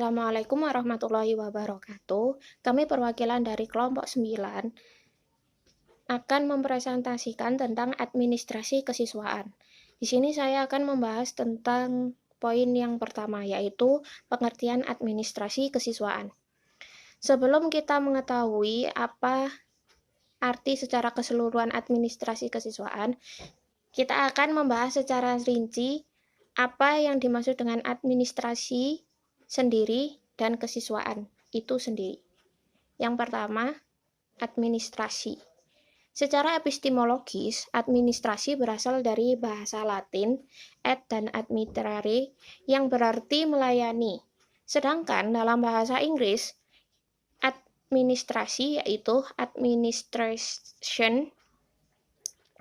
Assalamualaikum warahmatullahi wabarakatuh. Kami perwakilan dari kelompok 9 akan mempresentasikan tentang administrasi kesiswaan. Di sini saya akan membahas tentang poin yang pertama, yaitu pengertian administrasi kesiswaan. Sebelum kita mengetahui apa arti secara keseluruhan administrasi kesiswaan, kita akan membahas secara rinci apa yang dimaksud dengan administrasi sendiri dan kesiswaan itu sendiri. Yang pertama, administrasi. Secara epistemologis, administrasi berasal dari bahasa Latin ad dan administrare yang berarti melayani. Sedangkan dalam bahasa Inggris, administrasi yaitu administration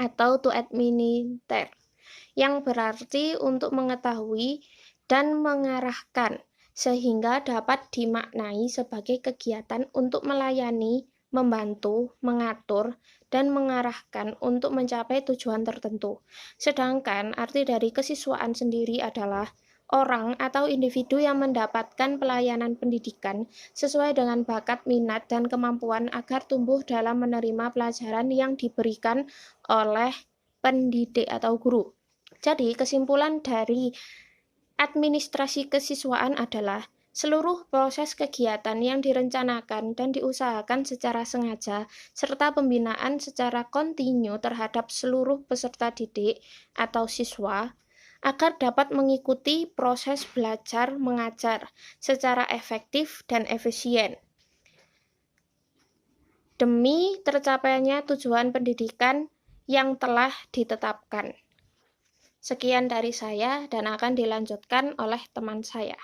atau to administer, yang berarti untuk mengetahui dan mengarahkan, sehingga dapat dimaknai sebagai kegiatan untuk melayani, membantu, mengatur, dan mengarahkan untuk mencapai tujuan tertentu. Sedangkan arti dari kesiswaan sendiri adalah orang atau individu yang mendapatkan pelayanan pendidikan sesuai dengan bakat, minat, dan kemampuan agar tumbuh dalam menerima pelajaran yang diberikan oleh pendidik atau guru. Jadi, kesimpulan dari administrasi kesiswaan adalah seluruh proses kegiatan yang direncanakan dan diusahakan secara sengaja, serta pembinaan secara kontinu terhadap seluruh peserta didik atau siswa, agar dapat mengikuti proses belajar mengajar secara efektif dan efisien, demi tercapainya tujuan pendidikan yang telah ditetapkan. Sekian dari saya dan akan dilanjutkan oleh teman saya.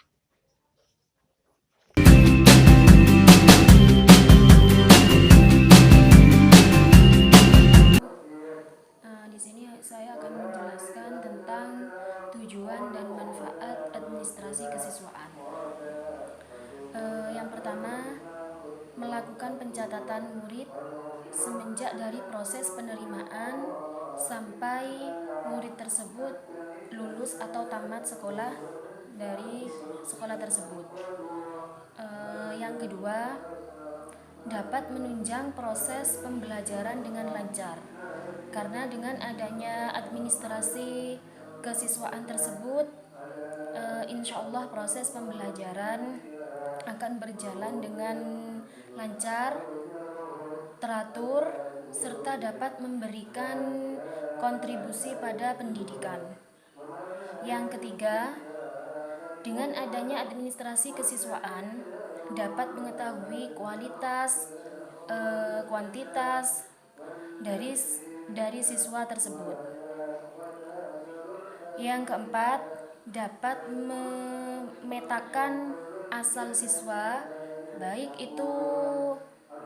Di sini saya akan menjelaskan tentang tujuan dan manfaat administrasi kesiswaan. Yang pertama, melakukan pencatatan murid semenjak dari proses penerimaan sampai murid tersebut lulus atau tamat sekolah dari sekolah tersebut. Yang kedua, dapat menunjang proses pembelajaran dengan lancar, karena dengan adanya administrasi kesiswaan tersebut, insya Allah proses pembelajaran akan berjalan dengan lancar, teratur, serta dapat memberikan kontribusi pada pendidikan. Yang ketiga, dengan adanya administrasi kesiswaan dapat mengetahui kualitas, kuantitas dari siswa tersebut. Yang keempat, dapat memetakan asal siswa, baik itu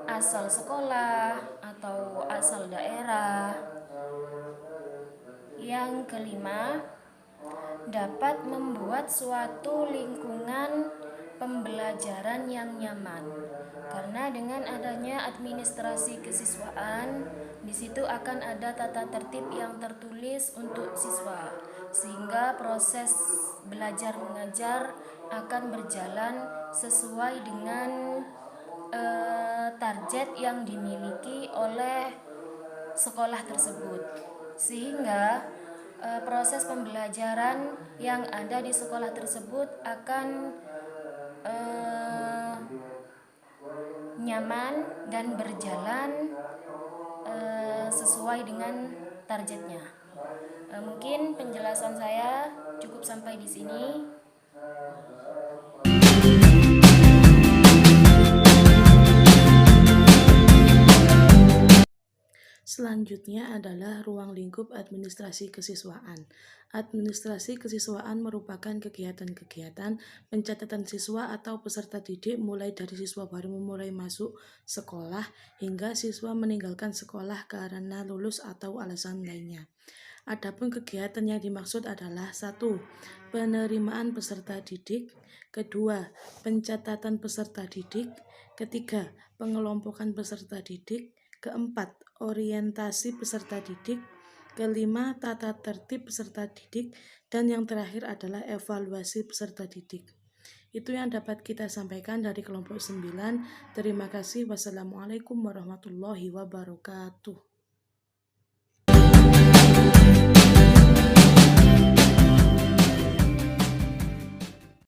asal sekolah atau asal daerah. Yang kelima, dapat membuat suatu lingkungan pembelajaran yang nyaman, karena dengan adanya administrasi kesiswaan di situ akan ada tata tertib yang tertulis untuk siswa, sehingga proses belajar mengajar akan berjalan sesuai dengan target yang dimiliki oleh sekolah tersebut, sehingga proses pembelajaran yang ada di sekolah tersebut akan nyaman dan berjalan sesuai dengan targetnya. Mungkin penjelasan saya cukup sampai di sini. Selanjutnya adalah ruang lingkup administrasi kesiswaan. Administrasi kesiswaan merupakan kegiatan-kegiatan pencatatan siswa atau peserta didik mulai dari siswa baru memulai masuk sekolah hingga siswa meninggalkan sekolah karena lulus atau alasan lainnya. Adapun kegiatan yang dimaksud adalah 1. Penerimaan peserta didik, kedua, pencatatan peserta didik, ketiga, pengelompokan peserta didik, keempat, orientasi peserta didik, kelima, tata tertib peserta didik, dan yang terakhir adalah evaluasi peserta didik. Itu yang dapat kita sampaikan dari kelompok 9. Terima kasih. Wassalamualaikum warahmatullahi wabarakatuh.